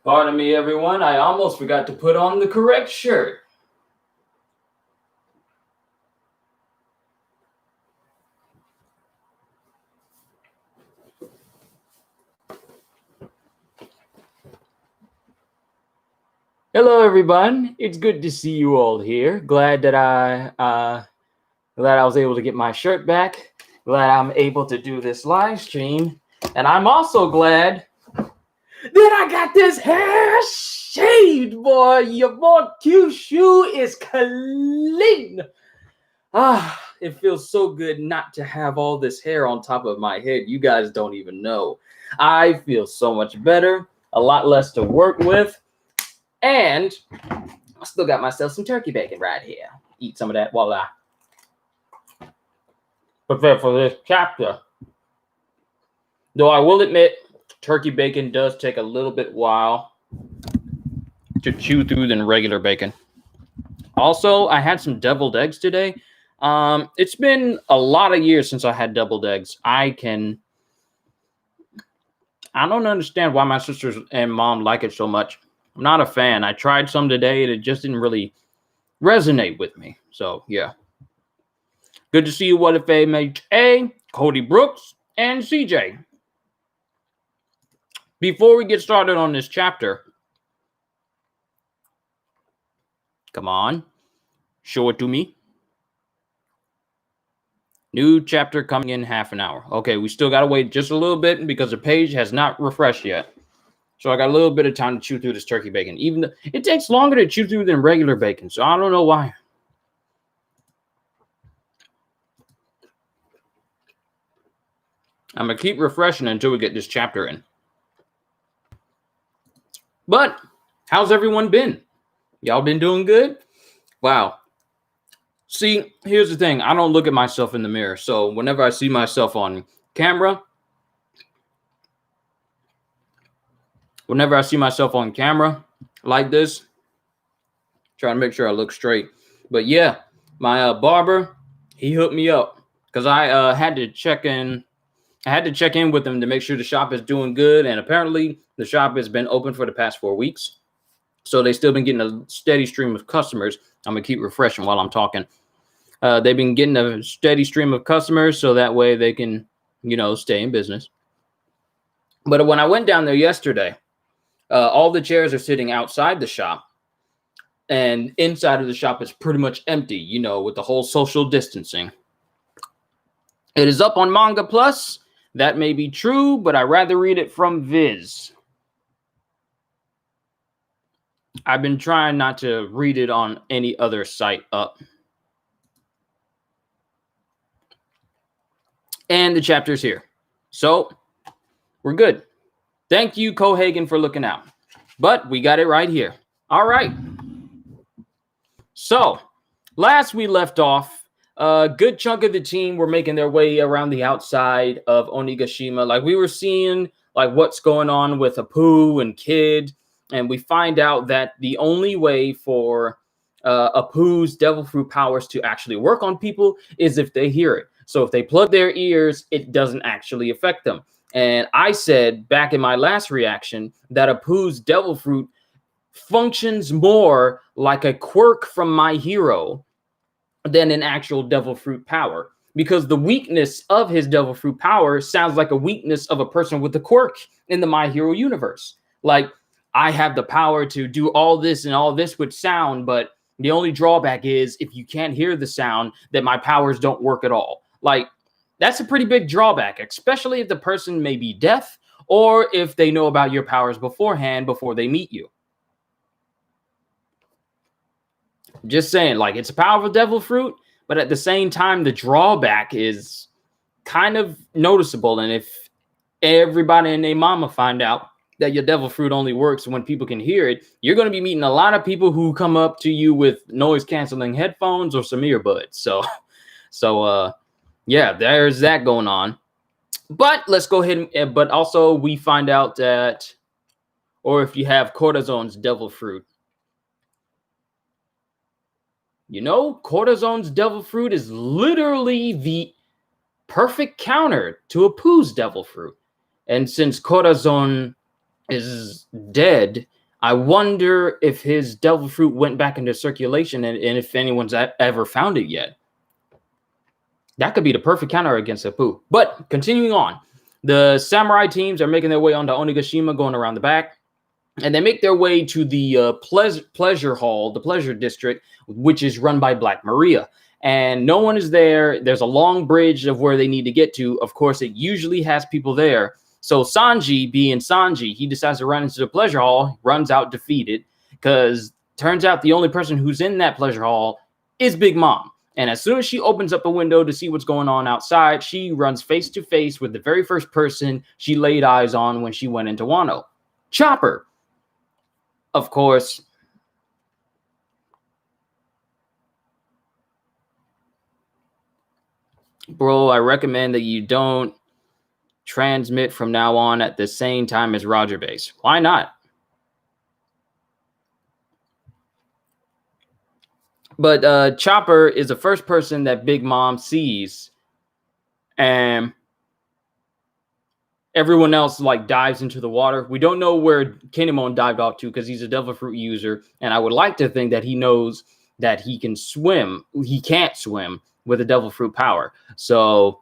Pardon me, everyone. I almost forgot to put on the correct shirt. Hello, everyone. It's good to see you all here. Glad I was able to get my shirt back. Glad I'm able to do this live stream, and I'm also glad that I got this hair shaved, boy. Your boy Q shoe is clean. It feels so good not to have all this hair on top of my head. You guys don't even know. I feel so much better, a lot less to work with, and I still got myself some turkey bacon right here. Eat some of that while I prepare for this chapter. Though I will admit, turkey bacon does take a little bit while to chew through than regular bacon. Also, I had some deviled eggs today. It's been a lot of years since I had deviled eggs. I don't understand why my sisters and mom like it so much. I'm not a fan. I tried some today and it just didn't really resonate with me. So, yeah. Good to see you, What If A, Cody Brooks, and CJ. Before we get started on this chapter, come on, show it to me. New chapter coming in half an hour. Okay, we still got to wait just a little bit because the page has not refreshed yet. So I got a little bit of time to chew through this turkey bacon. Even though it takes longer to chew through than regular bacon. So I don't know why. I'm going to keep refreshing until we get this chapter in. But how's everyone been? Y'all been doing good? Wow. See, here's the thing. I don't look at myself in the mirror. So whenever I see myself on camera, like this, trying to make sure I look straight. But yeah, my barber, he hooked me up because I had to check in. I had to check in with him to make sure the shop is doing good. And apparently the shop has been open for the past 4 weeks. So they've still been getting a steady stream of customers. I'm going to keep refreshing while I'm talking. They've been getting a steady stream of customers so that way they can, stay in business. But when I went down there yesterday, all the chairs are sitting outside the shop. And inside of the shop is pretty much empty, with the whole social distancing. It is up on Manga Plus. That may be true, but I'd rather read it from Viz. I've been trying not to read it on any other site up. And the chapter's here. So, we're good. Thank you, Cohagen, for looking out. But we got it right here. All right. So, last we left off, a good chunk of the team were making their way around the outside of Onigashima. Like, we were seeing, what's going on with Apu and Kid. And we find out that the only way for Apu's devil fruit powers to actually work on people is if they hear it. So if they plug their ears, it doesn't actually affect them. And I said back in my last reaction that Apu's devil fruit functions more like a quirk from My Hero than an actual devil fruit power. Because the weakness of his devil fruit power sounds like a weakness of a person with a quirk in the My Hero universe. Like, I have the power to do all this and all this with sound, but the only drawback is if you can't hear the sound, that my powers don't work at all. Like, that's a pretty big drawback, especially if the person may be deaf or if they know about your powers beforehand before they meet you. Just saying, it's a powerful devil fruit, but at the same time, the drawback is kind of noticeable. And if everybody and their mama find out that your devil fruit only works when people can hear it, you're going to be meeting a lot of people who come up to you with noise canceling headphones or some earbuds. So yeah, there's that going on. But let's go ahead and, but also we find out that, or if you have Cortizone's devil fruit, Cortizone's devil fruit is literally the perfect counter to Apu's devil fruit. And since Corazon is dead. I wonder if his devil fruit went back into circulation and if anyone's ever found it yet. That could be the perfect counter against Apu. But continuing on, the samurai teams are making their way onto Onigashima, going around the back. And they make their way to the pleasure hall, the pleasure district, which is run by Black Maria. And no one is there. There's a long bridge of where they need to get to. Of course, it usually has people there. So Sanji, being Sanji, he decides to run into the pleasure hall, runs out defeated, because turns out the only person who's in that pleasure hall is Big Mom. And as soon as she opens up a window to see what's going on outside, she runs face to face with the very first person she laid eyes on when she went into Wano, Chopper. Of course, bro, I recommend that you don't transmit from now on at the same time as Roger Base. Why not? But Chopper is the first person that Big Mom sees, and everyone else like dives into the water. We don't know where Kinemon dived off to because he's a devil fruit user, and I would like to think that he knows that he can swim. He can't swim with a devil fruit power, so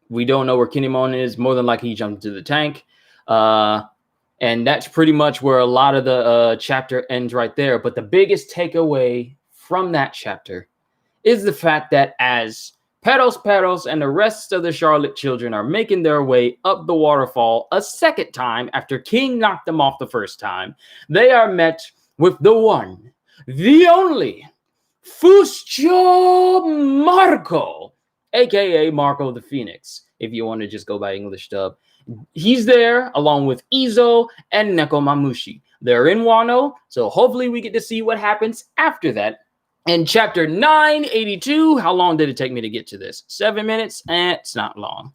we don't know where Kinemon is. More than likely, he jumped into the tank, and that's pretty much where a lot of the chapter ends right there. But the biggest takeaway from that chapter is the fact that as Peros and the rest of the Charlotte children are making their way up the waterfall a second time after King knocked them off the first time, they are met with the one, the only, Fuscio Marco, aka Marco the Phoenix, if you want to just go by English dub. He's there along with Izo and Nekomamushi. They're in Wano, so hopefully we get to see what happens after that. In chapter 982, how long did it take me to get to this? 7 minutes? It's not long.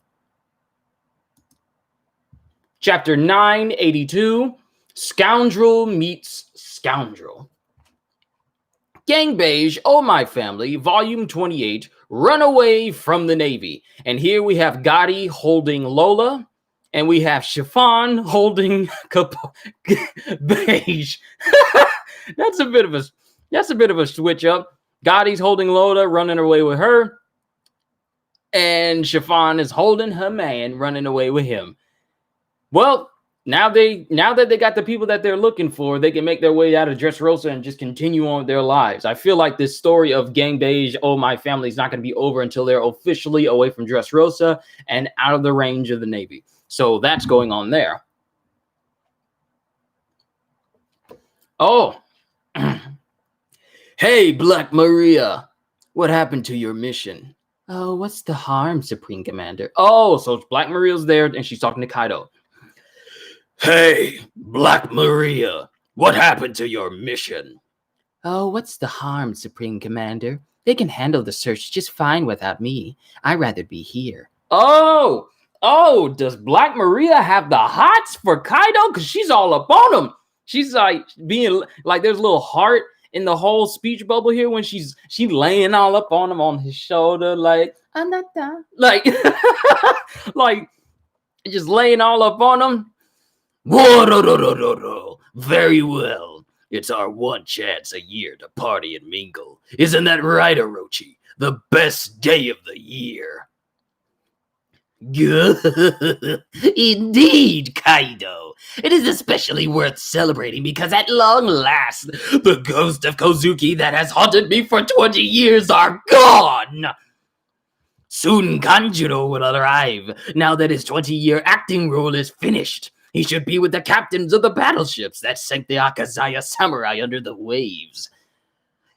Chapter 982, Scoundrel Meets Scoundrel. Gang Beige, Oh My Family, Volume 28, Runaway from the Navy. And here we have Gotti holding Lola, and we have Chiffon holding Beige. That's a bit of a switch up. Gotti's holding Lola, running away with her, and Chiffon is holding her man, running away with him. Well, now that they got the people that they're looking for, they can make their way out of Dressrosa and just continue on with their lives. I feel like this story of Gang Beige, Oh My Family, is not going to be over until they're officially away from Dressrosa and out of the range of the Navy. So that's going on there. Oh. Hey, Black Maria. What happened to your mission? Oh, what's the harm, Supreme Commander? Oh, so Black Maria's there and she's talking to Kaido. Hey, Black Maria. What happened to your mission? Oh, what's the harm, Supreme Commander? They can handle the search just fine without me. I'd rather be here. Oh, does Black Maria have the hots for Kaido? Because she's all up on him. She's like being like, there's a little heart in the whole speech bubble here when she laying all up on him on his shoulder, like, I'm not done. Like, like just laying all up on him. Whoa, very well. It's our one chance a year to party and mingle. Isn't that right, Orochi? The best day of the year. Good. Indeed, Kaido. It is especially worth celebrating because at long last, the ghost of Kozuki that has haunted me for 20 years are gone. Soon Kanjuro will arrive, now that his 20-year acting role is finished. He should be with the captains of the battleships that sank the Akazaya samurai under the waves.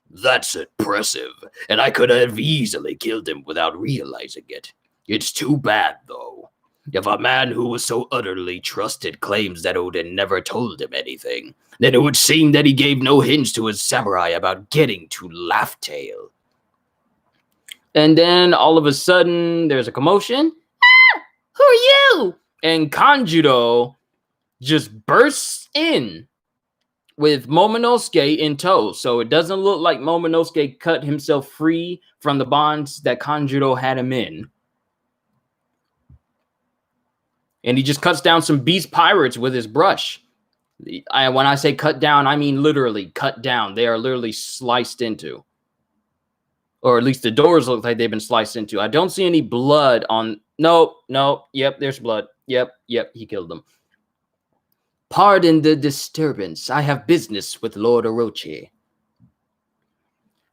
That's impressive, and I could have easily killed him without realizing it. It's too bad, though. If a man who was so utterly trusted claims that Oden never told him anything, then it would seem that he gave no hints to his samurai about getting to Laugh Tale. And then, all of a sudden, there's a commotion. Ah! Who are you? And Kanjuro just bursts in with Momonosuke in tow. So it doesn't look like Momonosuke cut himself free from the bonds that Kanjuro had him in. And he just cuts down some beast pirates with his brush. When I say cut down, I mean literally cut down. They are literally sliced into. Or at least the doors look like they've been sliced into. I don't see any blood on... No. Yep, there's blood. Yep, he killed them. Pardon the disturbance. I have business with Lord Orochi.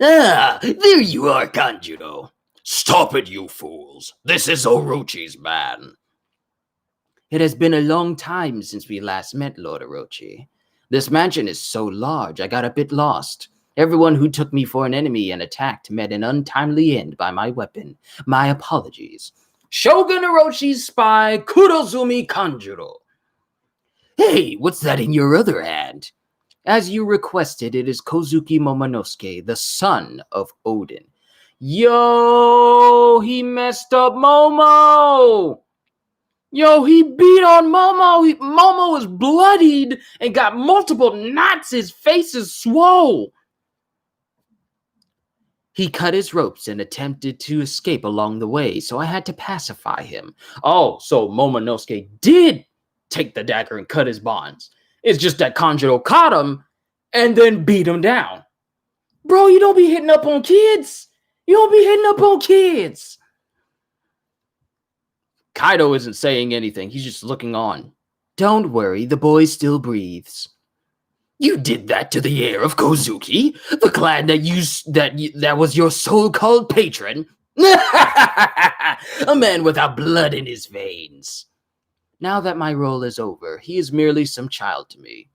Ah, there you are, Kanjuro. Stop it, you fools. This is Orochi's man. It has been a long time since we last met, Lord Orochi. This mansion is so large, I got a bit lost. Everyone who took me for an enemy and attacked met an untimely end by my weapon. My apologies. Shogun Orochi's spy, Kurozumi Kanjuro. Hey, what's that in your other hand? As you requested, it is Kozuki Momonosuke, the son of Odin. Yo, he messed up Momo! Yo, he beat on Momo. Momo was bloodied and got multiple knots. His face is swole. He cut his ropes and attempted to escape along the way, so I had to pacify him. Oh, so Momonosuke did take the dagger and cut his bonds. It's just that Kanjuro caught him and then beat him down. Bro, you don't be hitting up on kids. You don't be hitting up on kids. Kaido isn't saying anything. He's just looking on. Don't worry, the boy still breathes. You did that to the heir of Kozuki, the clan that was your so-called patron? A man without blood in his veins. Now that my role is over, he is merely some child to me.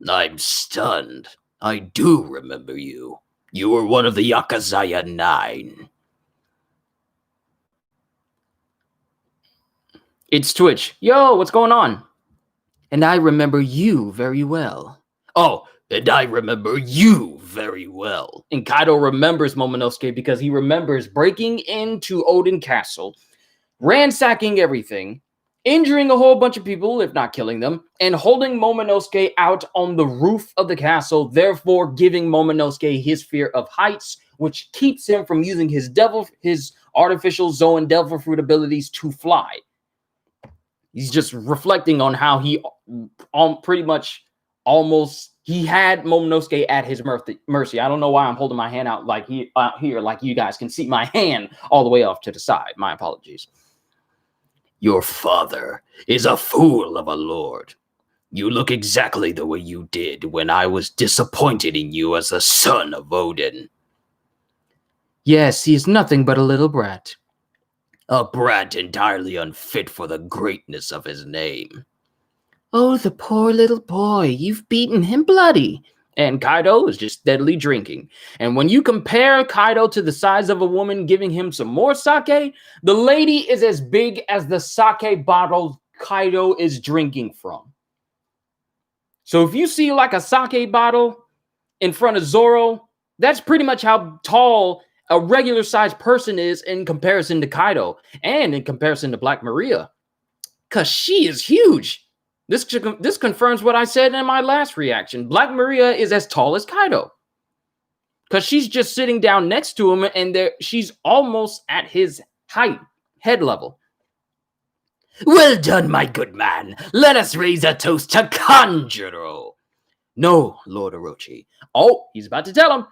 I'm stunned. I do remember you. You were one of the Yakuzaya 9. It's Twitch. Yo, what's going on? And I remember you very well. Oh, and I remember you very well. And Kaido remembers Momonosuke because he remembers breaking into Odin Castle, ransacking everything, injuring a whole bunch of people, if not killing them, and holding Momonosuke out on the roof of the castle, therefore giving Momonosuke his fear of heights, which keeps him from using his artificial Zoan Devil Fruit abilities to fly. He's just reflecting on how he pretty much almost he had Momonosuke at his mercy. I don't know why I'm holding my hand out like here, like you guys can see my hand all the way off to the side. My apologies. Your father is a fool of a lord. You look exactly the way you did when I was disappointed in you as the son of Odin. Yes, he is nothing but a little brat. A brat entirely unfit for the greatness of his name. Oh, the poor little boy. You've beaten him bloody. And Kaido is just steadily drinking. And when you compare Kaido to the size of a woman giving him some more sake, the lady is as big as the sake bottle Kaido is drinking from. So if you see like a sake bottle in front of Zoro, that's pretty much how tall a regular sized person is in comparison to Kaido and in comparison to Black Maria, because she is huge. This confirms what I said in my last reaction. Black Maria is as tall as Kaido because she's just sitting down next to him and she's almost at his height, head level. Well done, my good man. Let us raise a toast to Kanjuro. No, Lord Orochi. Oh, he's about to tell him.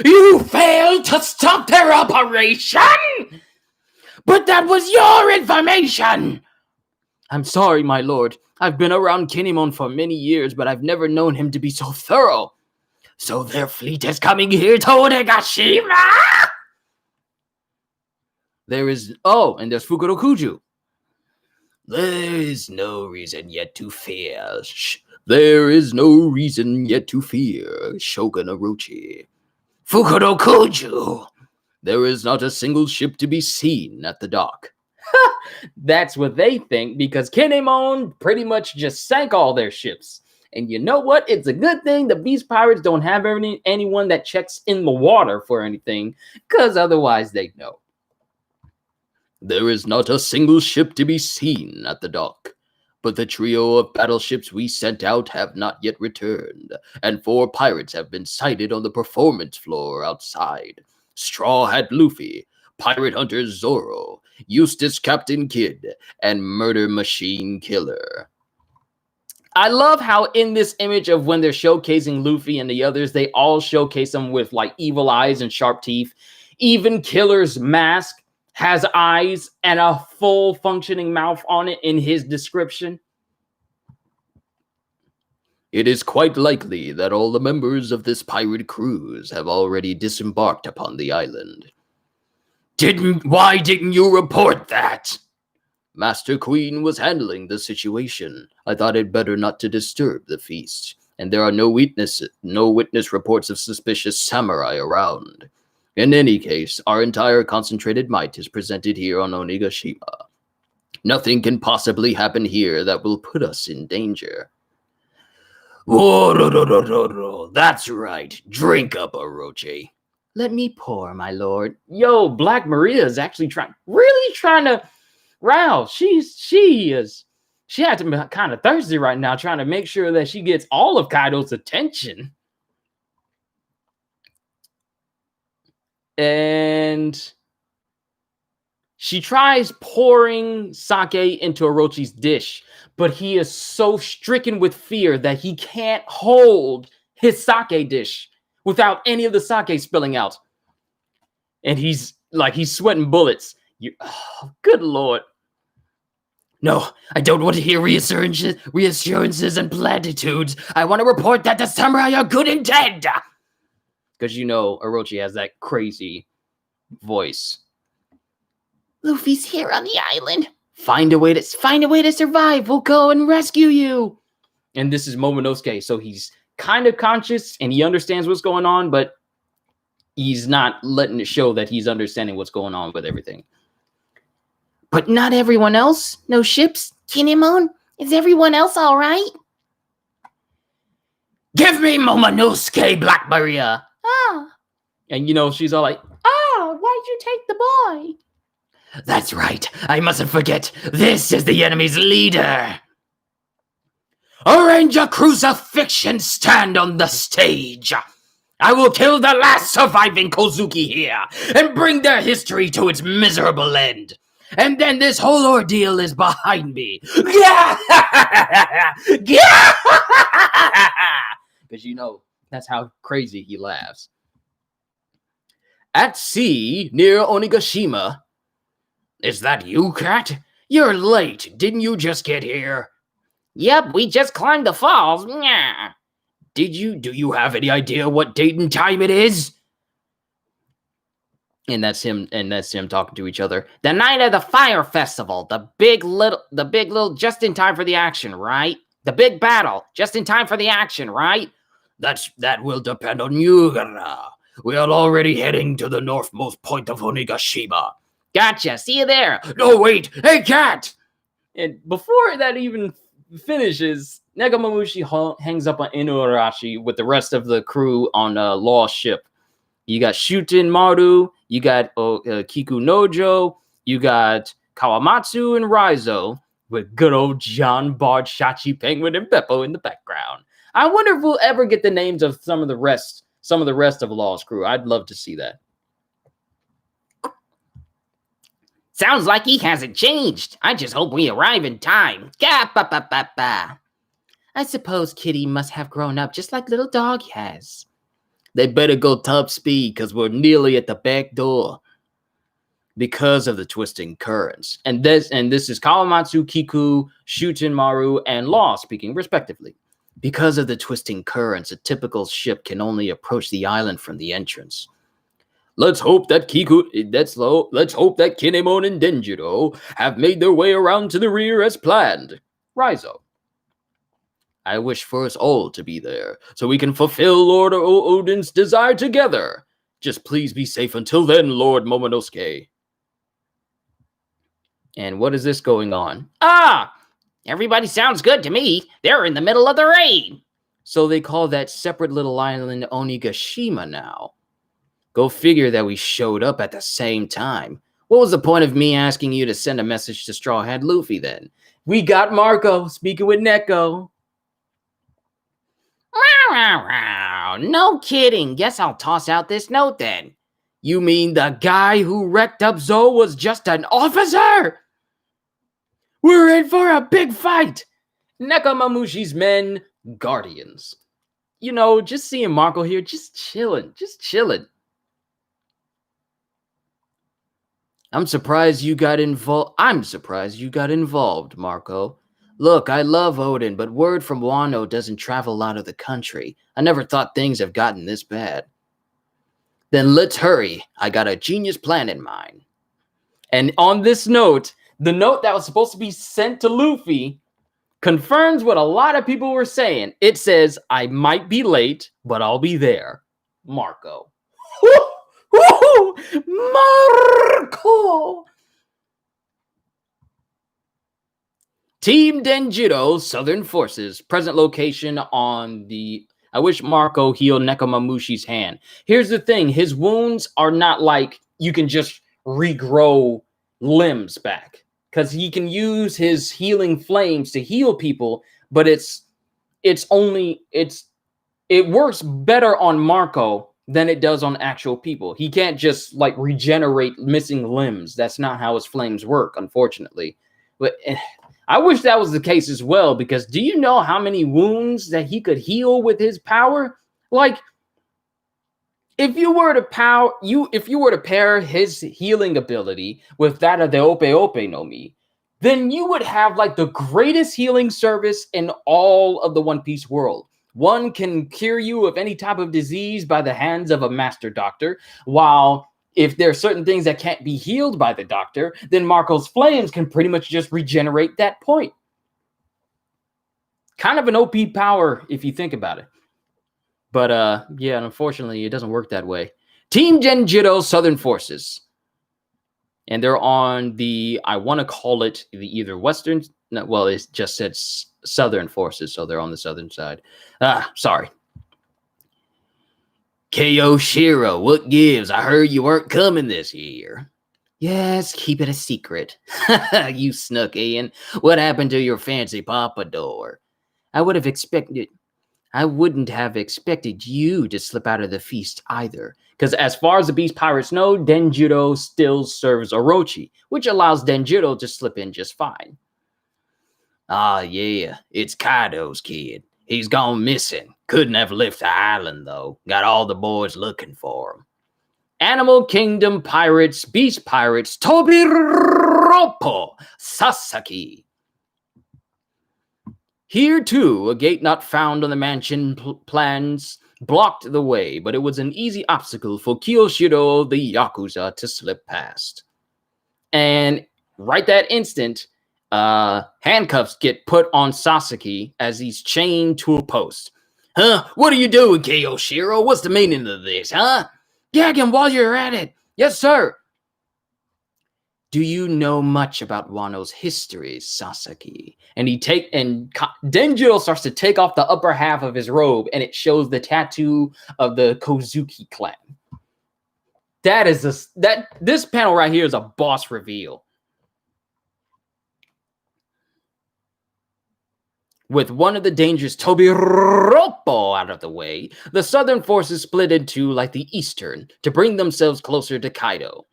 You failed to stop their operation! But that was your information! I'm sorry, my lord. I've been around Kinemon for many years, but I've never known him to be so thorough. So their fleet is coming here to Onigashima? There's Fukurokuju. There is no reason yet to fear. There is no reason yet to fear, Shogun Orochi. Fukurokuju! There is not a single ship to be seen at the dock. That's what they think, because Kinemon pretty much just sank all their ships. And you know what? It's a good thing the Beast Pirates don't have anyone that checks in the water for anything, because otherwise they'd know. There is not a single ship to be seen at the dock. But the trio of battleships we sent out have not yet returned, and 4 pirates have been sighted on the performance floor outside. Straw Hat Luffy, Pirate Hunter Zoro, Eustace Captain Kidd, and Murder Machine Killer. I love how in this image of when they're showcasing Luffy and the others, they all showcase them with like evil eyes and sharp teeth. Even Killer's mask has eyes and a full functioning mouth on it in his description. It is quite likely that all the members of this pirate cruise have already disembarked upon the island. Why didn't you report that? Master Queen was handling the situation. I thought it better not to disturb the feast, and there are no witness reports of suspicious samurai around. In any case, our entire concentrated might is presented here on Onigashima. Nothing can possibly happen here that will put us in danger. Whoa, that's right. Drink up, Orochi. Let me pour, my lord. Yo, Black Maria is actually trying to rouse. She had to be kind of thirsty right now, trying to make sure that she gets all of Kaido's attention. And she tries pouring sake into Orochi's dish, but he is so stricken with fear that he can't hold his sake dish without any of the sake spilling out. And he's sweating bullets. Good lord. No, I don't want to hear reassurances and platitudes. I want to report that the samurai are good and dead. Because Orochi has that crazy voice. Luffy's here on the island. Find a way to survive. We'll go and rescue you. And this is Momonosuke, so he's kind of conscious and he understands what's going on, but he's not letting it show that he's understanding what's going on with everything. But not everyone else? No ships? Kinemon? Is everyone else all right? Give me Momonosuke, Black Maria. Ah. And she's all like, why'd you take the boy? That's right. I mustn't forget. This is the enemy's leader. Arrange a crucifixion stand on the stage. I will kill the last surviving Kozuki here and bring their history to its miserable end. And then this whole ordeal is behind me. Because that's how crazy he laughs. At sea, near Onigashima. Is that you, Cat? You're late. Didn't you just get here? Yep, we just climbed the falls. Nyah. Do you have any idea what date and time it is? And that's him talking to each other. The night of the fire festival. The big little just in time for the action, right? The big battle, just in time for the action, right? That will depend on you, Gara. We are already heading to the northmost point of Onigashima. Gotcha. See you there. No, wait. Hey, Cat! And before that even finishes, Nekomamushi hangs up on Inuarashi with the rest of the crew on a lost ship. You got Shuten Maru, you got Kiku Nojo, you got Kawamatsu and Raizo, with good old John Bard, Shachi, Penguin, and Beppo in the background. I wonder if we'll ever get the names of some of the rest of Law's crew. I'd love to see that. Sounds like he hasn't changed. I just hope we arrive in time. Ga-ba-ba-ba-ba. I suppose Kitty must have grown up just like little dog has. They better go top speed because we're nearly at the back door. Because of the twisting currents. And this is Kawamatsu, Kiku, Shuten Maru, and Law speaking respectively. Because of the twisting currents, a typical ship can only approach the island from the entrance. Let's hope that Kinemon and Denjiro have made their way around to the rear as planned. Raizo. I wish for us all to be there, so we can fulfill Lord Odin's desire together. Just please be safe until then, Lord Momonosuke. And what is this going on? Everybody sounds good to me. They're in the middle of the raid. So they call that separate little island Onigashima now. Go figure that we showed up at the same time. What was the point of me asking you to send a message to Straw Hat Luffy then? We got Marco speaking with Neko. No kidding. Guess I'll toss out this note then. You mean the guy who wrecked up Zou was just an officer? We're in for a big fight. Nekomamushi's men, guardians. You know, just seeing Marco here, just chilling. I'm surprised you got involved, Marco. Look, I love Odin, but word from Wano doesn't travel out of the country. I never thought things have gotten this bad. Then let's hurry. I got a genius plan in mind. And on this note, the note that was supposed to be sent to Luffy confirms what a lot of people were saying. It says, I might be late, but I'll be there. Marco. Marco! Team Denjiro, Southern Forces, present location on the... I wish Marco healed Nekomamushi's hand. Here's the thing. His wounds are not like you can just regrow limbs back. Because he can use his healing flames to heal people, but it works better on Marco than it does on actual people. He can't just like regenerate missing limbs. That's not how his flames work, unfortunately. But I wish that was the case as well, because do you know how many wounds that he could heal with his power? Like, if you were to pair his healing ability with that of the Ope Ope no Mi, then you would have like the greatest healing service in all of the One Piece world. One can cure you of any type of disease by the hands of a master doctor, while if there are certain things that can't be healed by the doctor, then Marco's flames can pretty much just regenerate that point. Kind of an OP power if you think about it. But yeah, unfortunately, it doesn't work that way. Team Denjiro, Southern Forces. And they're on the, I want to call it the either Western, no, well, it just said Southern Forces, so they're on the southern side. Sorry. K.O. Shiro, what gives? I heard you weren't coming this year. Yes, keep it a secret. You snuck in. What happened to your fancy pompadour? I wouldn't have expected you to slip out of the feast either. Because as far as the Beast Pirates know, Denjiro still serves Orochi, which allows Denjiro to slip in just fine. Ah, yeah, it's Kaido's kid. He's gone missing. Couldn't have left the island, though. Got all the boys looking for him. Animal Kingdom Pirates, Beast Pirates, Tobiropo Sasaki. Here, too, a gate not found on the mansion plans blocked the way, but it was an easy obstacle for Kiyoshiro the Yakuza to slip past. And right that instant, handcuffs get put on Sasaki as he's chained to a post. Huh? What are you doing, Kiyoshiro? What's the meaning of this, huh? Gag him while you're at it. Yes, sir. Do you know much about Wano's history, Sasaki? And Denjiro starts to take off the upper half of his robe, and it shows the tattoo of the Kozuki clan. This panel right here is a boss reveal. With one of the dangerous Tobiropo out of the way, the Southern forces split into like the Eastern to bring themselves closer to Kaido.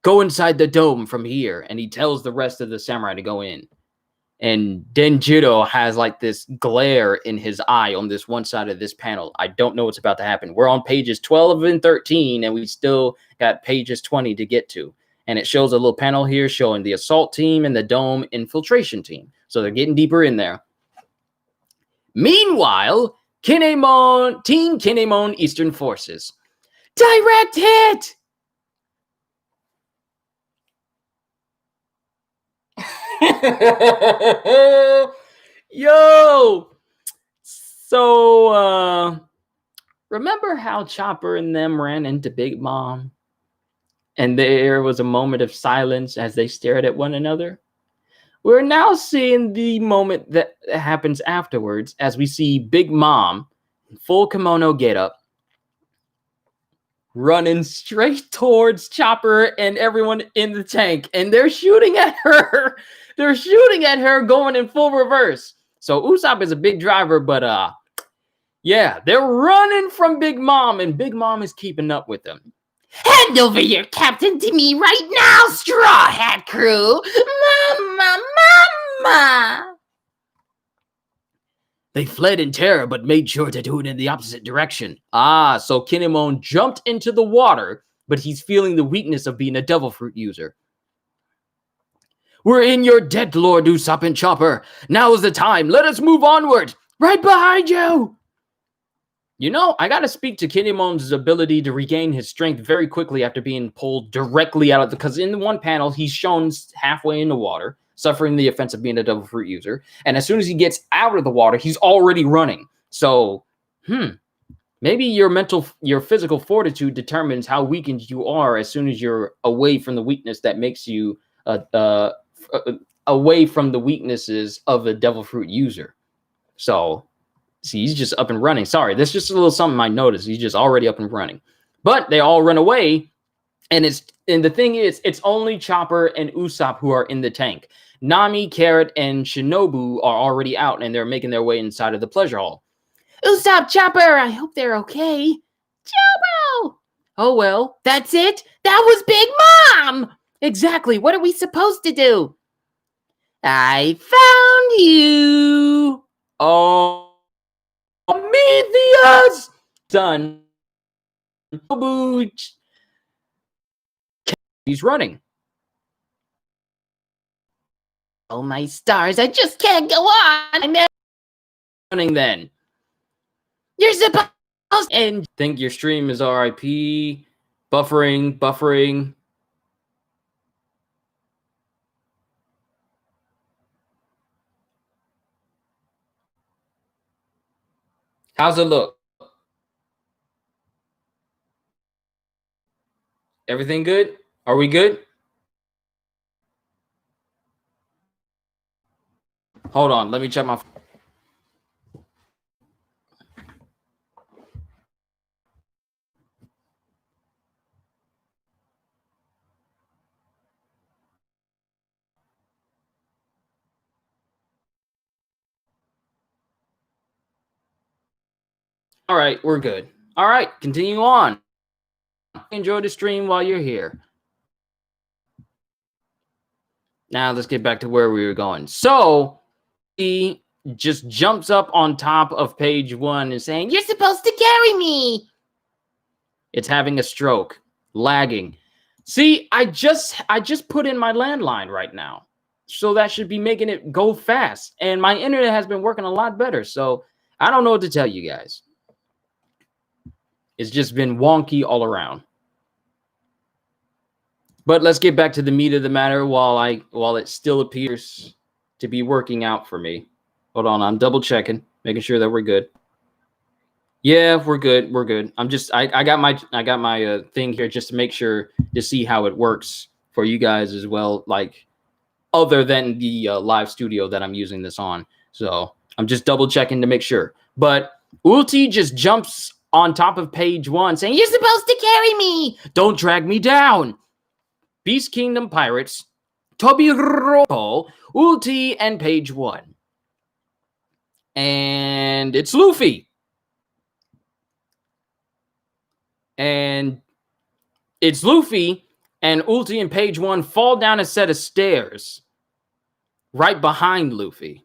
Go inside the dome from here, and he tells the rest of the samurai to go in. And Denjiro has like this glare in his eye on this one side of this panel. I don't know what's about to happen. We're on pages 12 and 13, and we still got pages 20 to get to. And it shows a little panel here showing the assault team and the dome infiltration team. So they're getting deeper in there. Meanwhile, Team Kinemon Eastern Forces. Direct hit! Yo! So, remember how Chopper and them ran into Big Mom? And there was a moment of silence as they stared at one another? We're now seeing the moment that happens afterwards as we see Big Mom, in full kimono getup, running straight towards Chopper and everyone in the tank. And they're shooting at her. They're shooting at her going in full reverse. So Usopp is a big driver, but yeah, they're running from Big Mom, and Big Mom is keeping up with them. Hand over your captain to me right now, Straw Hat Crew! Mama, mama! They fled in terror, but made sure to do it in the opposite direction. Ah, so Kinemon jumped into the water, but he's feeling the weakness of being a devil fruit user. We're in your debt, Lord Usopp and Chopper. Now is the time. Let us move onward. Right behind you. You know, I gotta speak to Kinemon's ability to regain his strength very quickly after being pulled directly out of the... Because in the one panel, he's shown halfway in the water, suffering the offense of being a devil fruit user. And as soon as he gets out of the water, he's already running. So, maybe your physical fortitude determines how weakened you are as soon as you're away from the weakness that makes you away from the weaknesses of a devil fruit user. So, see, he's just up and running. Sorry, that's just a little something I noticed. He's just already up and running. But they all run away, and the thing is, it's only Chopper and Usopp who are in the tank. Nami, Carrot, and Shinobu are already out, and they're making their way inside of the pleasure hall. Usopp, Chopper, I hope they're okay. Chobo! Oh, well, that's it? That was Big Mom! Exactly, what are we supposed to do? I found you! Oh, Prometheus! Son. He's running. Oh, my stars, I just can't go on! I'm Running then. You're supposed to... And think your stream is RIP. Buffering. How's it look? Everything good? Are we good? Hold on, let me check my... All right, we're good. All right, continue on. Enjoy the stream while you're here. Now let's get back to where we were going. So he just jumps up on top of page 1 and saying, You're supposed to carry me! it's having a stroke, lagging. See, I just put in my landline right now. So that should be making it go fast. And my internet has been working a lot better. So I don't know what to tell you guys. It's just been wonky all around. But let's get back to the meat of the matter while it still appears to be working out for me. Hold on, I'm double checking, making sure that we're good. Yeah, we're good. We're good. I got my thing here just to make sure to see how it works for you guys as well, like other than the live studio that I'm using this on. So I'm just double checking to make sure. But Ulti just jumps on top of page 1 saying, You're supposed to carry me! don't drag me down. Beast Kingdom Pirates, Tobiropo, Ulti, and page 1. And it's Luffy. And it's Luffy, and Ulti and page 1 fall down a set of stairs right behind Luffy.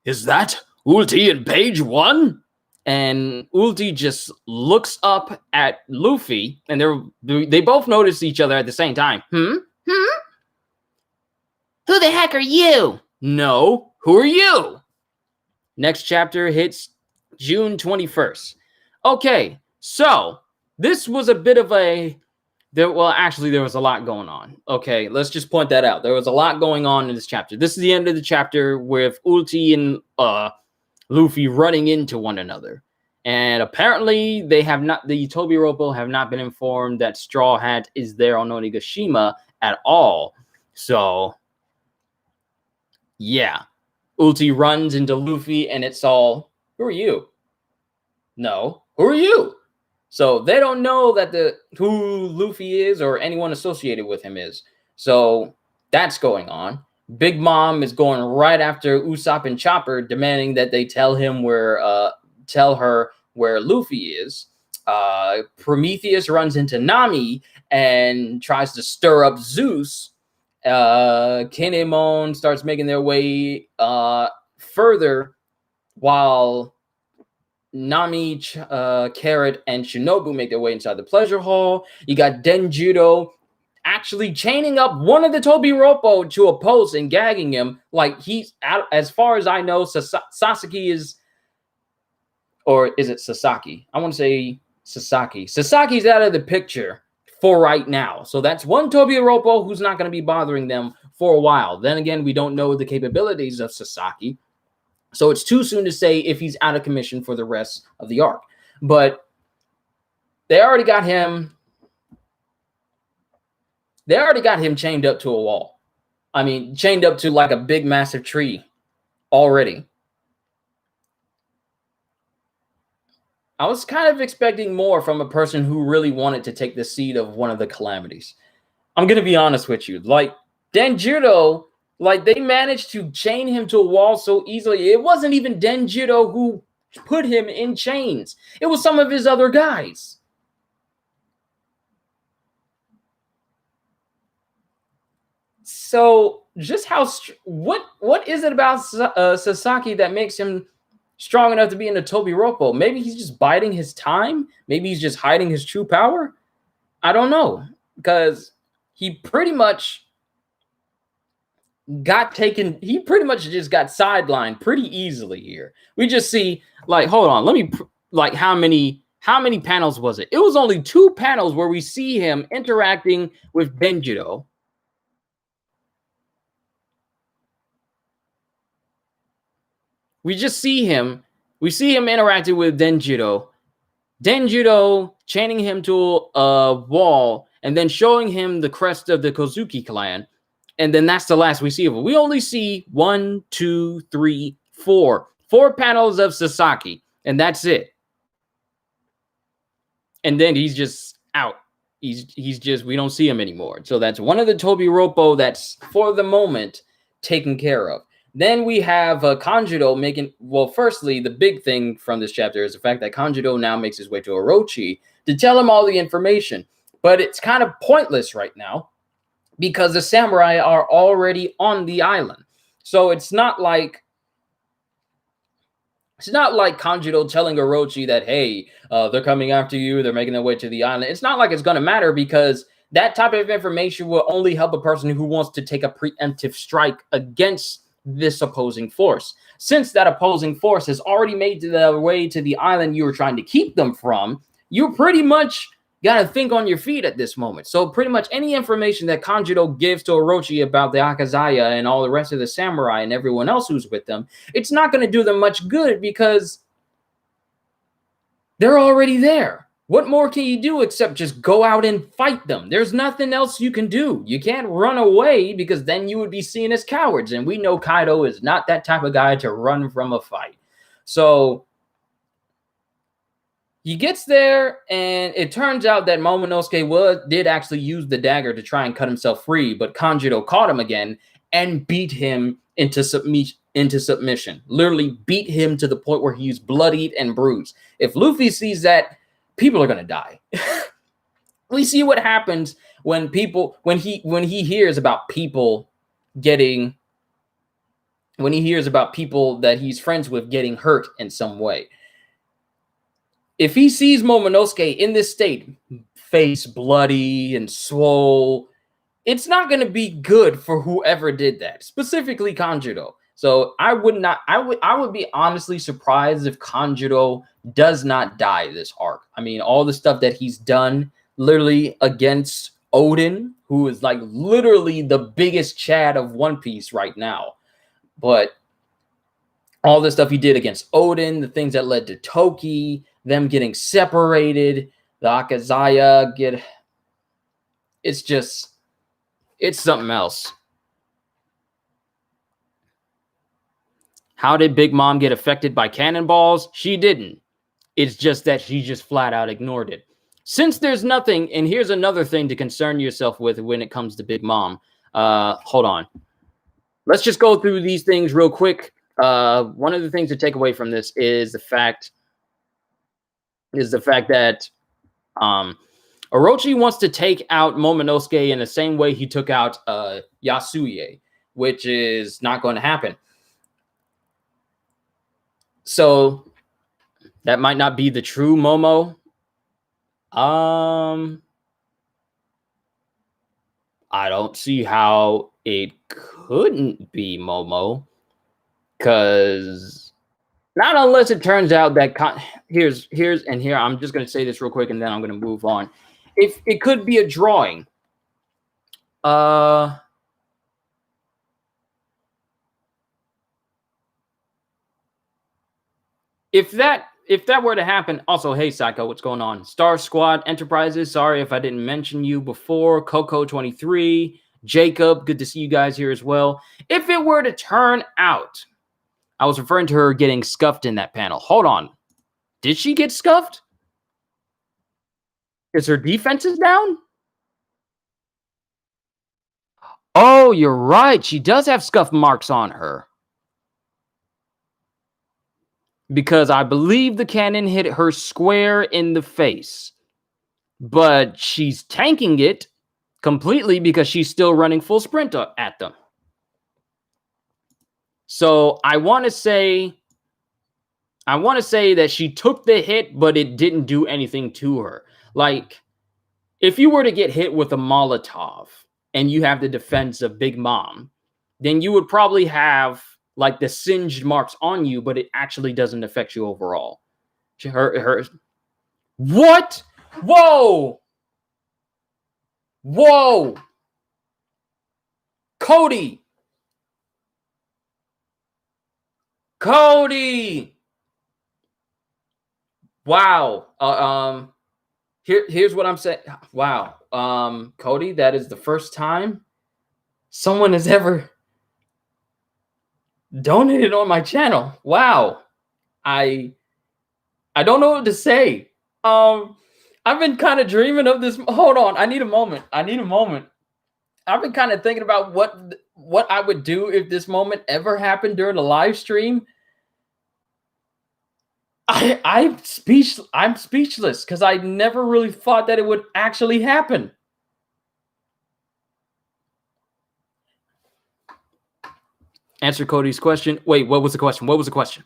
Is that Ulti and page 1? And Ulti just looks up at Luffy, and they both notice each other at the same time. Who the heck are you? No, who are you? Next chapter hits June 21st. Okay, so this was a bit of there was a lot going on. Okay, let's just point that out. There was a lot going on in this chapter. This is the end of the chapter with Ulti and Luffy running into one another. And apparently the Tobiropo have not been informed that Straw Hat is there on Onigashima at all. So, yeah. Ulti runs into Luffy and it's all, who are you? No, who are you? So they don't know that who Luffy is or anyone associated with him is. So that's going on. Big Mom is going right after Usopp and Chopper, demanding that they tell her where Luffy is. Prometheus runs into Nami and tries to stir up Zeus. Kinemon starts making their way further, while Nami, Carrot, and Shinobu make their way inside the pleasure hall. You got Denjiro actually chaining up one of the Tobiropo to a post and gagging him. Like, he's out, as far as I know, Sasaki is, or is it Sasaki? I want to say Sasaki. Sasaki's out of the picture for right now. So that's one Tobiropo who's not going to be bothering them for a while. Then again, we don't know the capabilities of Sasaki. So it's too soon to say if he's out of commission for the rest of the arc. But they already got him. They already got him chained up to a wall. I mean, chained up to like a big, massive tree already. I was kind of expecting more from a person who really wanted to take the seat of one of the calamities. I'm going to be honest with you. Like, Denjiro, like, they managed to chain him to a wall so easily. It wasn't even Denjiro who put him in chains. It was some of his other guys. So, just how what is it about Sasaki that makes him strong enough to be in the Tobiropo? Maybe he's just biding his time. Maybe he's just hiding his true power. I don't know, because he pretty much got taken. He pretty much just got sidelined pretty easily here. We just see, like, hold on, let me, like, how many panels was it? It was only 2 panels where we see him interacting with Denjiro. We just see him. We see him interacting with Denjiro. Denjiro chaining him to a wall and then showing him the crest of the Kozuki clan. And then that's the last we see of him. We only see 1, 2, 3, 4. 4 panels of Sasaki. And that's it. And then he's just out. He's just, we don't see him anymore. So that's one of the Tobiropo that's, for the moment, taken care of. Then we have Kanjuro making, well, firstly, the big thing from this chapter is the fact that Kanjuro now makes his way to Orochi to tell him all the information. But it's kind of pointless right now because the samurai are already on the island. So it's not like Kanjuro telling Orochi that, hey, they're coming after you, they're making their way to the island. It's not like it's going to matter because that type of information will only help a person who wants to take a preemptive strike against this opposing force. Since that opposing force has already made their way to the island you were trying to keep them from, you pretty much got to think on your feet at this moment. So pretty much any information that Kanjuro gives to Orochi about the Akazaya and all the rest of the samurai and everyone else who's with them, it's not going to do them much good because they're already there. What more can you do except just go out and fight them? There's nothing else you can do. You can't run away because then you would be seen as cowards. And we know Kaido is not that type of guy to run from a fight. So he gets there, and it turns out that Momonosuke did actually use the dagger to try and cut himself free, but Kanjuro caught him again and beat him into submission. Literally beat him to the point where he's bloodied and bruised. If Luffy sees that, people are going to die. We see what happens when he hears about people getting, when he hears about people that he's friends with getting hurt in some way. If he sees Momonosuke in this state, face bloody and swole, it's not going to be good for whoever did that, specifically Kanjuro. So I would be honestly surprised if Kanjuro does not die this arc. I mean, all the stuff that he's done literally against Odin, who is like literally the biggest Chad of One Piece right now. But all the stuff he did against Odin, the things that led to Toki, them getting separated, the Akazaya it's something else. How did Big Mom get affected by cannonballs? She didn't. It's just that she just flat out ignored it. Since there's nothing, and here's another thing to concern yourself with when it comes to Big Mom. Hold on. Let's just go through these things real quick. One of the things to take away from this is the fact is the fact that Orochi wants to take out Momonosuke in the same way he took out Yasuye, which is not going to happen. So that might not be the true Momo. I don't see how it couldn't be Momo, because not unless it turns out that here's I'm just going to say this real quick and then I'm going to move on. If it could be a drawing, if that were to happen, also, hey, Psycho, what's going on? Star Squad Enterprises, sorry if I didn't mention you before. Coco23, Jacob, good to see you guys here as well. If it were to turn out, I was referring to her getting scuffed in that panel. Hold on. Did she get scuffed? Is her defenses down? Oh, you're right. She does have scuff marks on her. Because I believe the cannon hit her square in the face. But she's tanking it completely because she's still running full sprint at them. So I want to say that she took the hit, but it didn't do anything to her. Like, if you were to get hit with a Molotov and you have the defense of Big Mom, then you would probably have like the singed marks on you, but it actually doesn't affect you overall. What? Whoa! Whoa! Cody! Wow. Here's what I'm saying. Wow. Cody, that is the first time someone has ever donated on my channel. Wow. I don't know what to say. I've been kind of dreaming of this. Hold on. I need a moment. I've been kind of thinking about what I would do if this moment ever happened during a live stream. I'm speechless because I never really thought that it would actually happen. Answer Cody's question. Wait, what was the question? What was the question?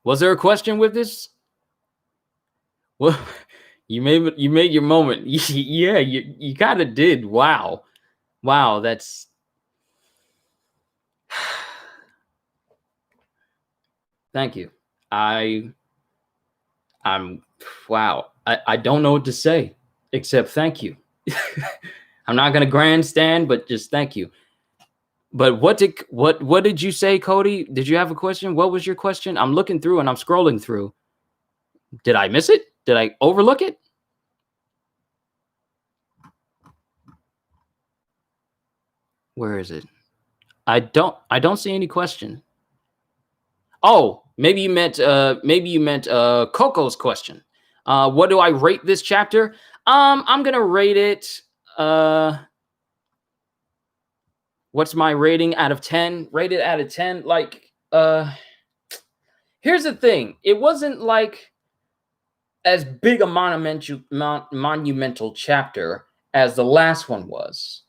Was there a question with this? Well, you made your moment. Yeah, you kind of did. Wow, that's. Thank you. I'm wow. I don't know what to say except thank you. I'm not gonna grandstand, but just thank you. But what did you say, Cody? Did you have a question? What was your question? I'm looking through and I'm scrolling through. Did I miss it? Did I overlook it? Where is it? I don't see any question. Oh, maybe you meant Coco's question. What do I rate this chapter? I'm gonna rate it. What's my rating out of 10? Rated out of 10. Like, here's the thing. It wasn't like as big a monumental chapter as the last one was.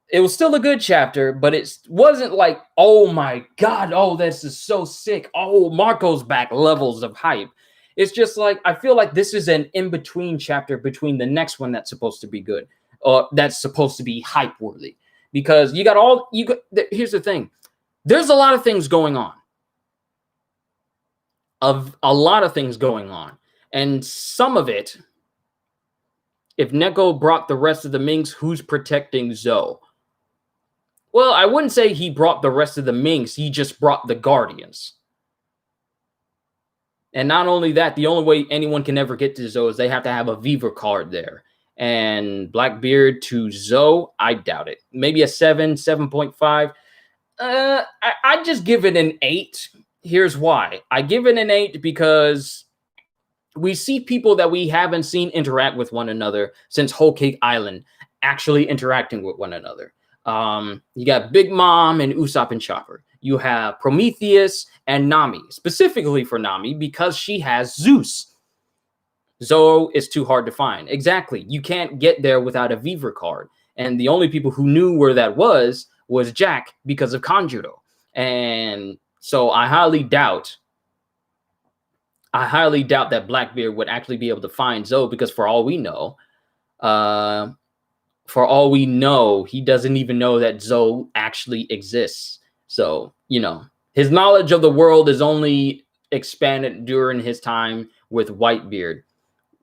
It was still a good chapter, but it wasn't like, oh my God, oh, this is so sick. Oh, Marco's back levels of hype. It's just like, I feel like this is an in-between chapter between the next one that's supposed to be good, or that's supposed to be hype worthy. Because here's the thing. There's a lot of things going on. And some of it, if Neko brought the rest of the Minks, who's protecting Zoe? Well, I wouldn't say he brought the rest of the Minks. He just brought the Guardians. And not only that, the only way anyone can ever get to Zoe is they have to have a Viva card there. And Blackbeard to Zoe, I doubt it. Maybe a 7.5. I'd just give it an 8. Here's why. I give it an 8 because we see people that we haven't seen interact with one another since Whole Cake Island actually interacting with one another. You got Big Mom and Usopp and Chopper. You have Prometheus and Nami, specifically for Nami because she has Zeus. Zoro is too hard to find. Exactly. You can't get there without a Viver card. And the only people who knew where that was Jack because of Kanjuro. And so I highly doubt that Blackbeard would actually be able to find Zoe because for all we know, he doesn't even know that Zoe actually exists. So, you know, his knowledge of the world is only expanded during his time with Whitebeard.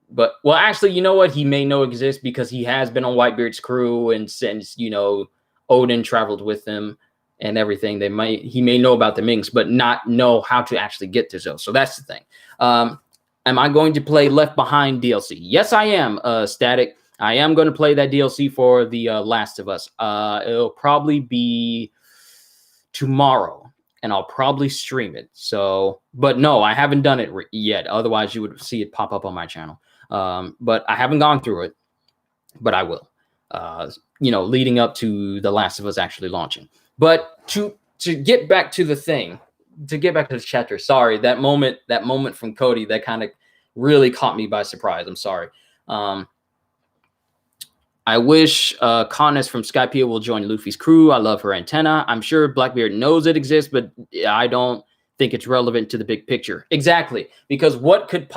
But, well, actually, you know what? He may know exists because he has been on Whitebeard's crew, and since, you know, Odin traveled with him and everything, he may know about the Minks, but not know how to actually get to Zoe. So that's the thing. Am I going to play Left Behind DLC? Yes, I am, Static. I am going to play that DLC for The Last of Us. It'll probably be tomorrow, and I'll probably stream it. So, but no, I haven't done it yet. Otherwise, you would see it pop up on my channel. But I haven't gone through it, but I will, you know, leading up to The Last of Us actually launching. But to get back to the thing, to get back to the chapter, sorry, that moment from Cody, that kind of really caught me by surprise. I'm sorry. I wish Conus from Skypiea will join Luffy's crew. I love her antenna. I'm sure Blackbeard knows it exists, but I don't think it's relevant to the big picture. Exactly, because what could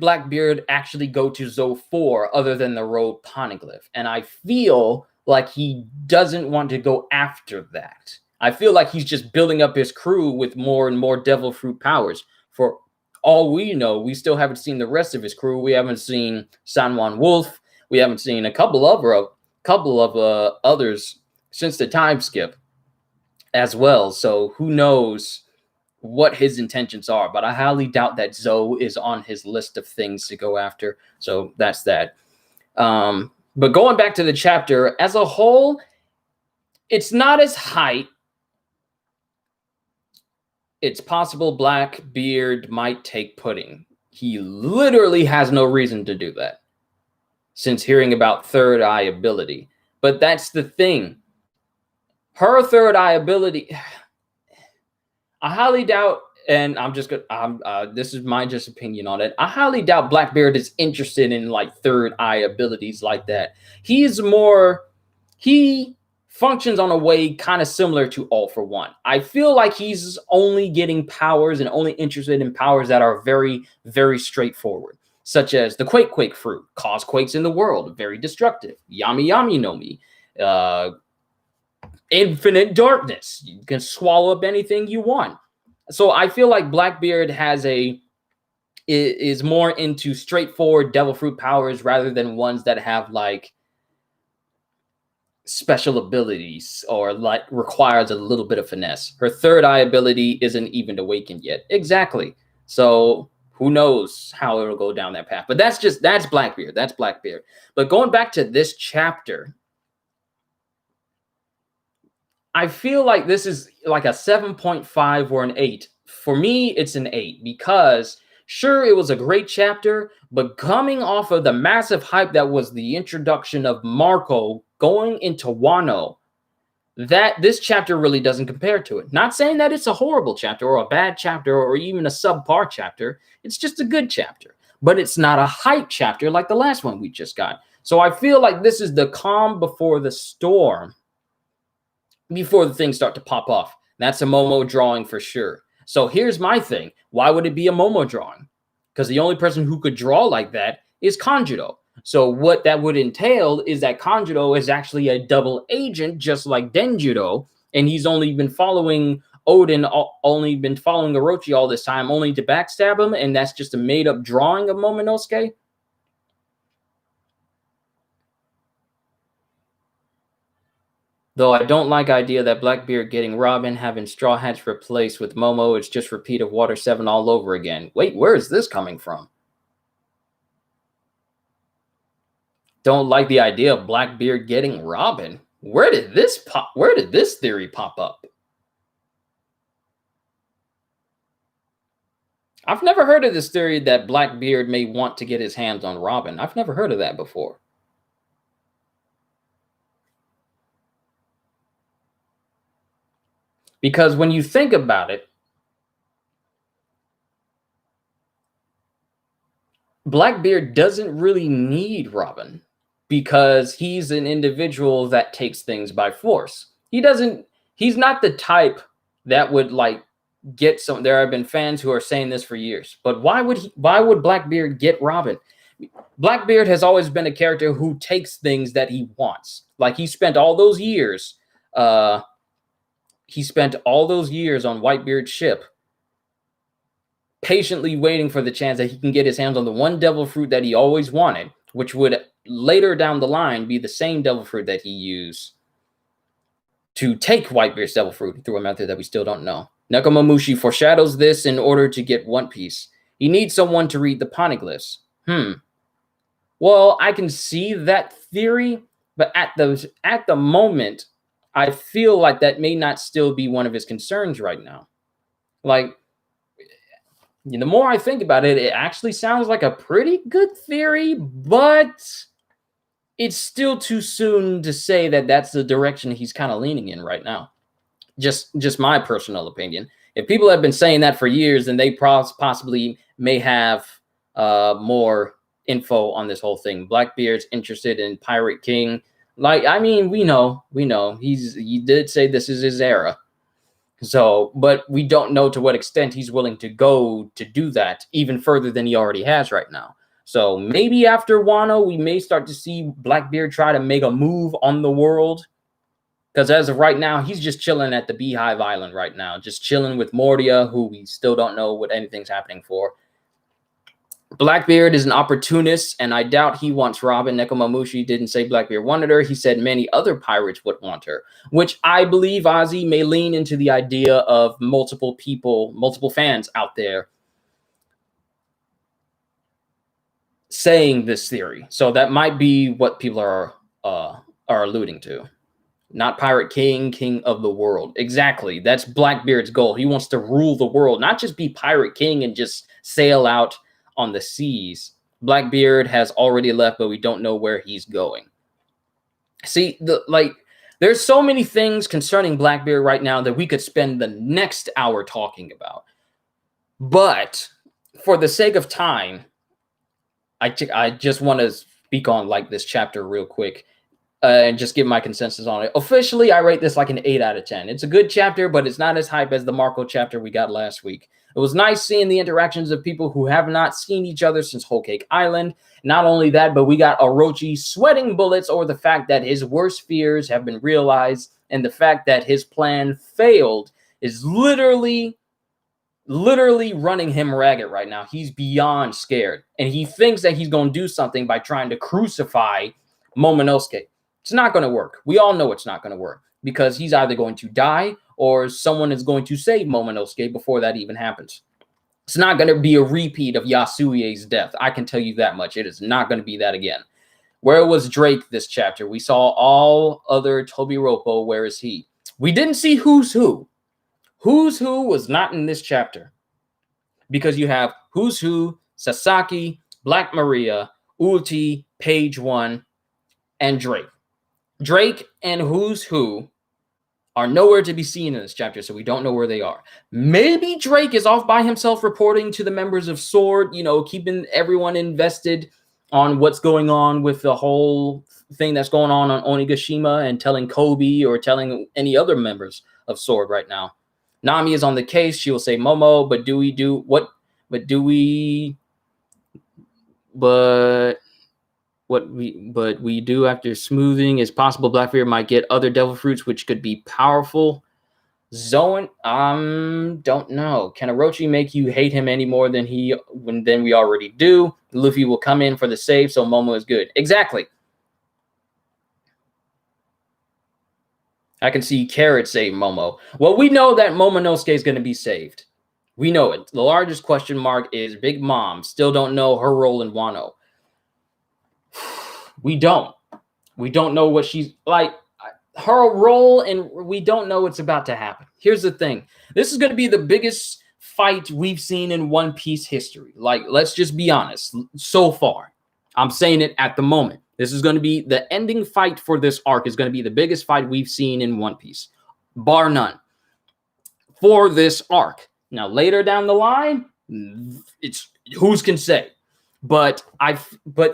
Blackbeard actually go to Zoe for other than the road poneglyph? And I feel like he doesn't want to go after that. I feel like he's just building up his crew with more and more devil fruit powers. For all we know, we still haven't seen the rest of his crew. We haven't seen San Juan Wolf. We haven't seen a couple of others since the time skip as well. So who knows what his intentions are, but I highly doubt that Zoe is on his list of things to go after. So that's that. But going back to the chapter as a whole, it's not as hype. It's possible Blackbeard might take Pudding. He literally has no reason to do that since hearing about third eye ability. But that's the thing. Her third eye ability, I highly doubt, and this is my just opinion on it. I highly doubt Blackbeard is interested in like third eye abilities like that. He functions on a way kind of similar to All for One. I feel like he's only getting powers and only interested in powers that are very, very straightforward, such as the Quake fruit, cause quakes in the world, very destructive. Yami Yami no Mi, infinite darkness. You can swallow up anything you want. So I feel like Blackbeard is more into straightforward devil fruit powers rather than ones that have like special abilities or like requires a little bit of finesse. Her third eye ability isn't even awakened yet. Exactly. So who knows how it'll go down that path. But that's Blackbeard. That's Blackbeard. But going back to this chapter, I feel like this is like a 7.5 or an 8. For me, it's an 8 because sure, it was a great chapter, but coming off of the massive hype that was the introduction of Marco going into Wano, that this chapter really doesn't compare to it. Not saying that it's a horrible chapter or a bad chapter or even a subpar chapter. It's just a good chapter, but it's not a hype chapter like the last one we just got. So I feel like this is the calm before the storm, before the things start to pop off. That's a Momo drawing for sure. So here's my thing. Why would it be a Momo drawing? Because the only person who could draw like that is Kanjuro. So what that would entail is that Kanjuro is actually a double agent, just like Denjiro, and he's only been following Odin, only been following Orochi all this time, only to backstab him, and that's just a made-up drawing of Momonosuke? Though I don't like the idea that Blackbeard getting Robin, having Straw Hats replaced with Momo, it's just repeat of Water 7 all over again. Wait, where is this coming from? Don't like the idea of Blackbeard getting Robin. Where did this theory pop up? I've never heard of this theory that Blackbeard may want to get his hands on Robin. I've never heard of that before. Because when you think about it, Blackbeard doesn't really need Robin because he's an individual that takes things by force. He's not the type that would like get some. There have been fans who are saying this for years, but why would Blackbeard get Robin? Blackbeard has always been a character who takes things that he wants. Like he spent all those years on Whitebeard's ship, patiently waiting for the chance that he can get his hands on the one devil fruit that he always wanted, which would later down the line be the same devil fruit that he used to take Whitebeard's devil fruit through a method that we still don't know. Nekomamushi foreshadows this in order to get One Piece. He needs someone to read the poneglyphs. Well, I can see that theory, but at the moment, I feel like that may not still be one of his concerns right now. Like, the more I think about it, it actually sounds like a pretty good theory, but it's still too soon to say that that's the direction he's kind of leaning in right now. Just my personal opinion. If people have been saying that for years, then they possibly may have more info on this whole thing. Blackbeard's interested in Pirate King. Like, I mean, we know he did say this is his era. So, but we don't know to what extent he's willing to go to do that even further than he already has right now. So maybe after Wano, we may start to see Blackbeard try to make a move on the world. Because as of right now, he's just chilling at the Beehive Island right now. Just chilling with Mordia, who we still don't know what anything's happening for. Blackbeard is an opportunist, and I doubt he wants Robin. Nekomamushi didn't say Blackbeard wanted her. He said many other pirates would want her, which I believe Ozzy may lean into the idea of multiple people, multiple fans out there saying this theory. So that might be what people are alluding to. Not Pirate King, king of the world. Exactly. That's Blackbeard's goal. He wants to rule the world, not just be Pirate King and just sail out on the seas. Blackbeard has already left, but we don't know where he's going. See, there's so many things concerning Blackbeard right now that we could spend the next hour talking about. But for the sake of time, I just want to speak on like this chapter real quick and just give my consensus on it. Officially, I rate this like an 8 out of 10. It's a good chapter, but it's not as hype as the Marco chapter we got last week. It was nice seeing the interactions of people who have not seen each other since Whole Cake Island. Not only that, but we got Orochi sweating bullets over the fact that his worst fears have been realized, and the fact that his plan failed is literally running him ragged right now. He's beyond scared, and he thinks that he's going to do something by trying to crucify Momonosuke. It's not going to work. We all know it's not going to work because he's either going to die or someone is going to save Momonosuke before that even happens. It's not going to be a repeat of Yasuie's death. I can tell you that much. It is not going to be that again. Where was Drake this chapter? We saw all other Tobiropo. Where is he? We didn't see Who's Who. Who's Who was not in this chapter because you have Who's Who, Sasaki, Black Maria, Ulti, Page One, and Drake. Drake and Who's Who are nowhere to be seen in this chapter, so we don't know where they are. Maybe Drake is off by himself reporting to the members of SWORD, keeping everyone invested on what's going on with the whole thing that's going on Onigashima and telling Kobe or telling any other members of SWORD right now. Nami is on the case. She will say Momo, but what we do after smoothing is possible Blackbeard might get other devil fruits, which could be powerful. Zoan, don't know. Can Orochi make you hate him any more than we already do? Luffy will come in for the save, so Momo is good. Exactly. I can see Carrot save Momo. Well, we know that Momonosuke is going to be saved. We know it. The largest question mark is Big Mom. Still don't know her role in Wano. We don't know what she's like, her role, and we don't know what's about to happen. Here's the thing. This is going to be the biggest fight we've seen in One Piece history. Like, let's just be honest. So far, I'm saying it at the moment. This is going to be the ending fight for this arc is going to be the biggest fight we've seen in One Piece, bar none, for this arc. Now, later down the line, it's who's can say. But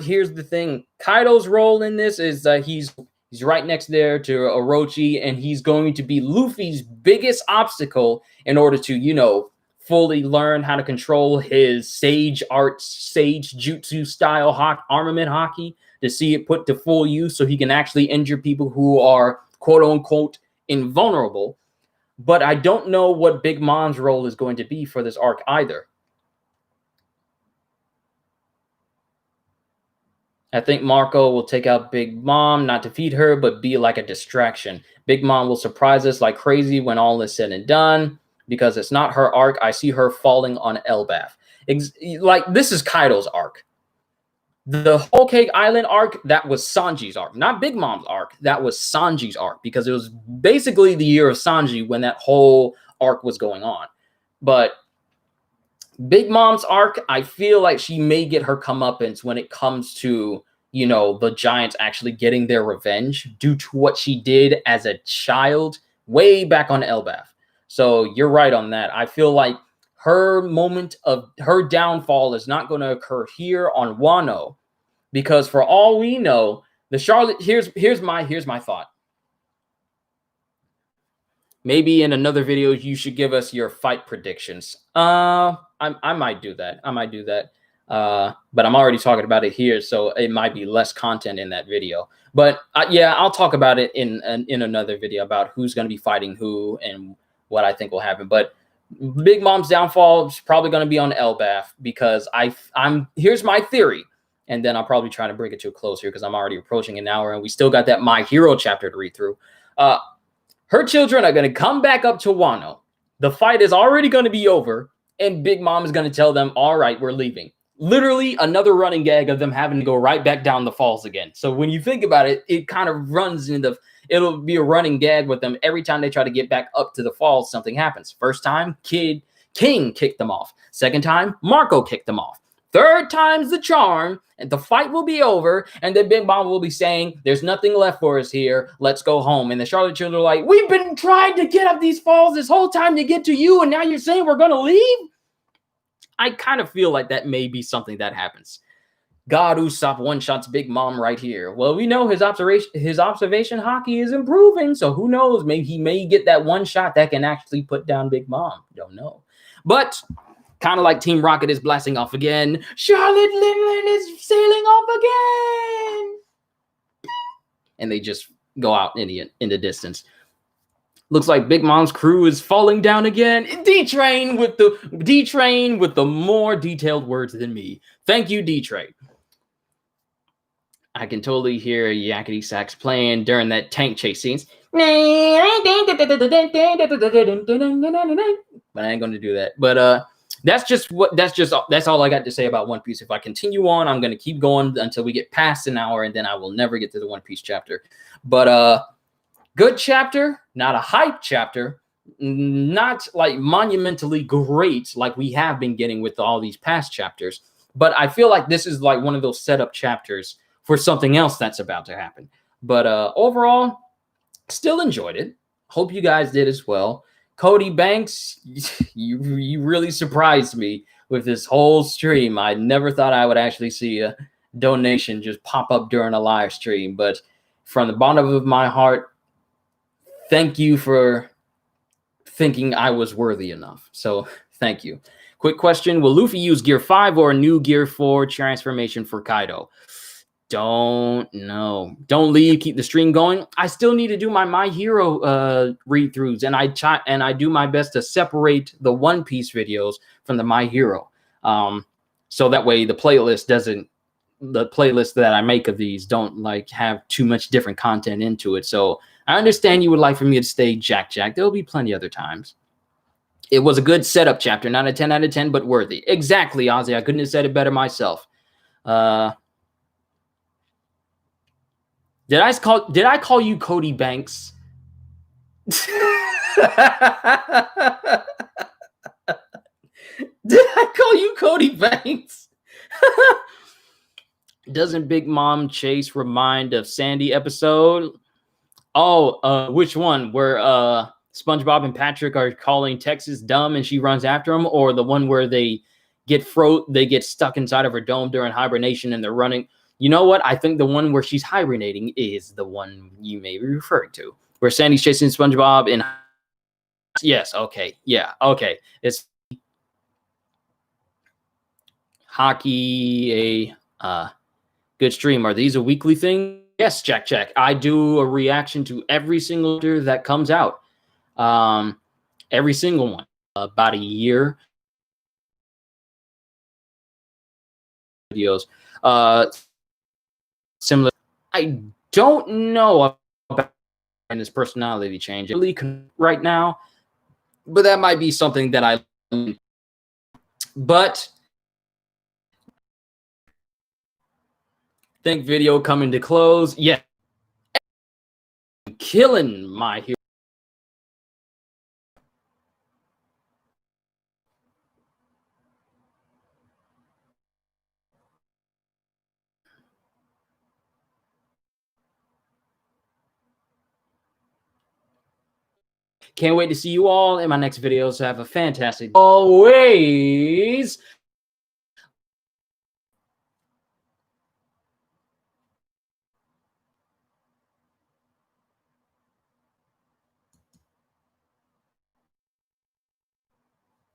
here's the thing. Kaido's role in this is that he's right next there to Orochi, and he's going to be Luffy's biggest obstacle in order to, you know, fully learn how to control his sage jutsu style armament hockey, to see it put to full use so he can actually injure people who are quote unquote invulnerable. But I don't know what Big Mom's role is going to be for this arc either. I think Marco will take out Big Mom, not defeat her, but be like a distraction. Big Mom will surprise us like crazy when all is said and done, because it's not her arc. I see her falling on Elbaf. Like, this is Kaido's arc. The Whole Cake Island arc, that was Sanji's arc. Not Big Mom's arc. That was Sanji's arc, because it was basically the year of Sanji when that whole arc was going on. But Big Mom's arc, I feel like she may get her comeuppance when it comes to, you know, the Giants actually getting their revenge due to what she did as a child way back on Elbaf. So you're right on that. I feel like her moment of her downfall is not going to occur here on Wano, because for all we know, the Charlotte, here's my thought. Maybe in another video, you should give us your fight predictions. I might do that. But I'm already talking about it here, so it might be less content in that video. But yeah, I'll talk about it in another video about who's going to be fighting who and what I think will happen. But Big Mom's downfall is probably going to be on Elbaf, because here's my theory, and then I'll probably try to bring it to a close here because I'm already approaching an hour and we still got that My Hero chapter to read through. Her children are going to come back up to Wano. The fight is already going to be over, and Big Mom is going to tell them, all right, we're leaving. Literally another running gag of them having to go right back down the falls again. So when you think about it, it kind of runs into, it'll be a running gag with them. Every time they try to get back up to the falls, something happens. First time, King kicked them off. Second time, Marco kicked them off. Third time's the charm, and the fight will be over, and then Big Mom will be saying, there's nothing left for us here, let's go home. And the Charlotte children are like, we've been trying to get up these falls this whole time to get to you, and now you're saying we're going to leave? I kind of feel like that may be something that happens. God Usopp one-shots Big Mom right here. Well, we know his observation hockey is improving, so who knows? Maybe he may get that one shot that can actually put down Big Mom. Don't know. But kind of like Team Rocket is blasting off again. Charlotte Linlin is sailing off again. And they just go out in the distance. Looks like Big Mom's crew is falling down again. D-Train with the more detailed words than me. Thank you, D-Train. I can totally hear Yakety Sax playing during that tank chase scenes. But I ain't gonna do that. But that's all I got to say about One Piece. If I continue on, I'm gonna keep going until we get past an hour, and then I will never get to the One Piece chapter. But good chapter, not a hype chapter, not like monumentally great like we have been getting with all these past chapters. But I feel like this is like one of those setup chapters for something else that's about to happen. But overall, still enjoyed it. Hope you guys did as well. Cody Banks, you really surprised me with this whole stream. I never thought I would actually see a donation just pop up during a live stream. But from the bottom of my heart, thank you for thinking I was worthy enough. So thank you. Quick question. Will Luffy use Gear 5 or a new Gear 4 transformation for Kaido? Don't know. Don't leave. Keep the stream going. I still need to do my Hero read-throughs, and I do my best to separate the One Piece videos from the My Hero. So that way the playlist that I make of these don't like have too much different content into it. So I understand you would like for me to stay Jack. There'll be plenty other times. It was a good setup chapter, not a 10 out of 10, but worthy. Exactly, Ozzy. I couldn't have said it better myself. Did I call you Cody Banks? call you Cody Banks. Doesn't Big Mom Chase remind of Sandy episode? Oh, which one? Where SpongeBob and Patrick are calling Texas dumb and she runs after them, or the one where they get stuck inside of her dome during hibernation and they're running? You know what? I think the one where she's hibernating is the one you may be referring to, where Sandy's chasing SpongeBob and yes, okay, yeah, okay. It's hockey, a good stream. Are these a weekly thing? Yes, Jack. I do a reaction to every single that comes out. Every single one. About a year. Videos. Similar. I don't know about his personality change really right now, but that might be something that I. But think video coming to close. Yeah, killing my hero. Can't wait to see you all in my next videos. Have a fantastic always.